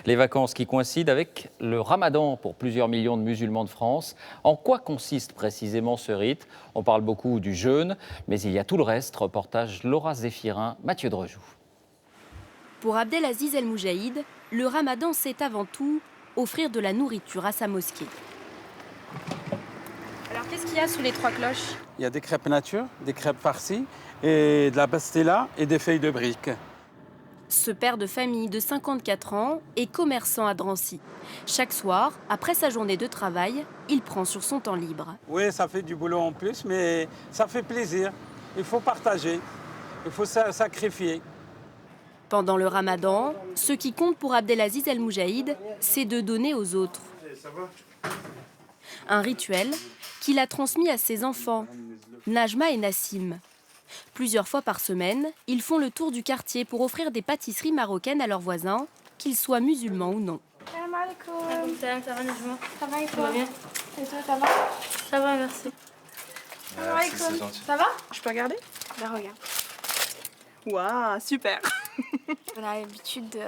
Les vacances qui coïncident avec le ramadan pour plusieurs millions de musulmans de France. En quoi consiste précisément ce rite? On parle beaucoup du jeûne, mais il y a tout le reste. Reportage Laura Zéphirin, Mathieu Drejoux. Pour Abdelaziz El Moujahid, le ramadan, c'est avant tout offrir de la nourriture à sa mosquée. Alors qu'est-ce qu'il y a sous les trois cloches? Il y a des crêpes nature, des crêpes farcies, et de la pastella et des feuilles de briques. Ce père de famille de 54 ans est commerçant à Drancy. Chaque soir, après sa journée de travail, il prend sur son temps libre. Oui, ça fait du boulot en plus, mais ça fait plaisir. Il faut partager, il faut sacrifier. Pendant le ramadan, ce qui compte pour Abdelaziz El Moujahid, c'est de donner aux autres. Un rituel qu'il a transmis à ses enfants, Najma et Nassim. Plusieurs fois par semaine, ils font le tour du quartier pour offrir des pâtisseries marocaines à leurs voisins, qu'ils soient musulmans ou non. Salam alaikum. Ça va, Najma? Ça va et Ça toi? va bien? Et toi, ça va? Ça va, merci. Salam alaikum. Ça va? Je peux regarder? Ben regarde. Waouh, super. On a l'habitude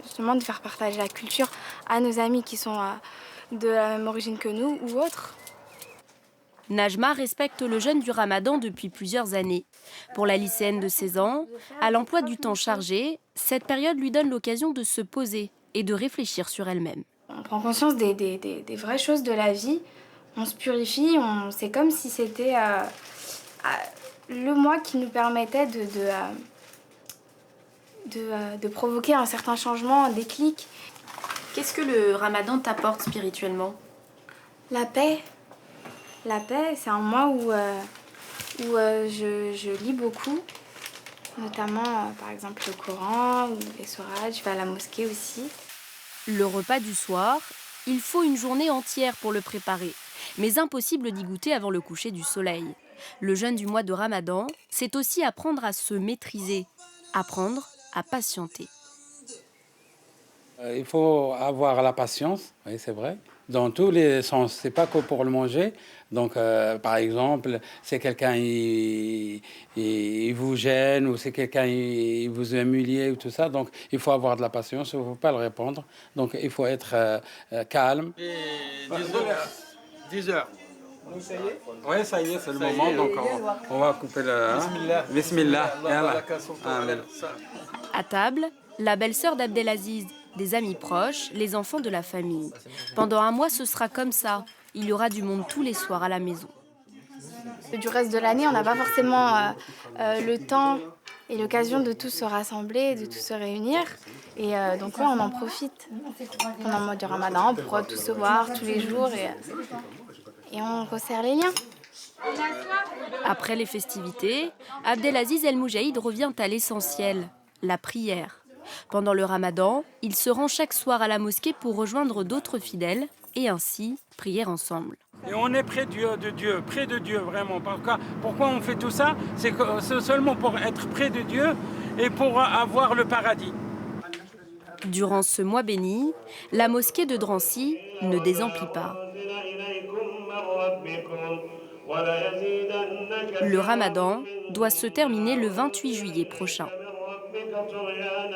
justement de faire partager la culture à nos amis qui sont de la même origine que nous ou autres. Najma respecte le jeûne du ramadan depuis plusieurs années. Pour la lycéenne de 16 ans, à l'emploi du temps chargé, cette période lui donne l'occasion de se poser et de réfléchir sur elle-même. On prend conscience des vraies choses de la vie, on se purifie, c'est comme si c'était le mois qui nous permettait de provoquer un certain changement, un déclic. Qu'est-ce que le ramadan t'apporte spirituellement? La paix. La paix, c'est un mois où je lis beaucoup, notamment par exemple le Coran ou les sourates, je vais à la mosquée aussi. Le repas du soir, il faut une journée entière pour le préparer, mais impossible d'y goûter avant le coucher du soleil. Le jeûne du mois de Ramadan, c'est aussi apprendre à se maîtriser, apprendre à patienter. Il faut avoir la patience, oui, c'est vrai, dans tous les sens. C'est pas que pour le manger. Donc, par exemple, c'est quelqu'un il vous gêne ou c'est quelqu'un il vous humilie ou tout ça. Donc, il faut avoir de la patience. Il ne faut pas le répondre. Donc, il faut être calme. 10 heures. Oui, ça y est, c'est le moment. Donc, on va couper le. Bismillah. Bismillah. Amen. À table, la belle-sœur d'Abdelaziz, des amis proches, les enfants de la famille. Pendant un mois, ce sera comme ça. Il y aura du monde tous les soirs à la maison. Du reste de l'année, on n'a pas forcément le temps et l'occasion de tous se rassembler, de tous se réunir. Et donc là, on en profite pendant le mois du Ramadan pour tous se voir tous les jours et on resserre les liens. Après les festivités, Abdelaziz El Moujahid revient à l'essentiel, la prière. Pendant le ramadan, il se rend chaque soir à la mosquée pour rejoindre d'autres fidèles et ainsi prier ensemble. Et on est près de Dieu vraiment. Pourquoi on fait tout ça? C'est seulement pour être près de Dieu et pour avoir le paradis. Durant ce mois béni, la mosquée de Drancy ne désemplit pas. Le ramadan doit se terminer le 28 juillet prochain.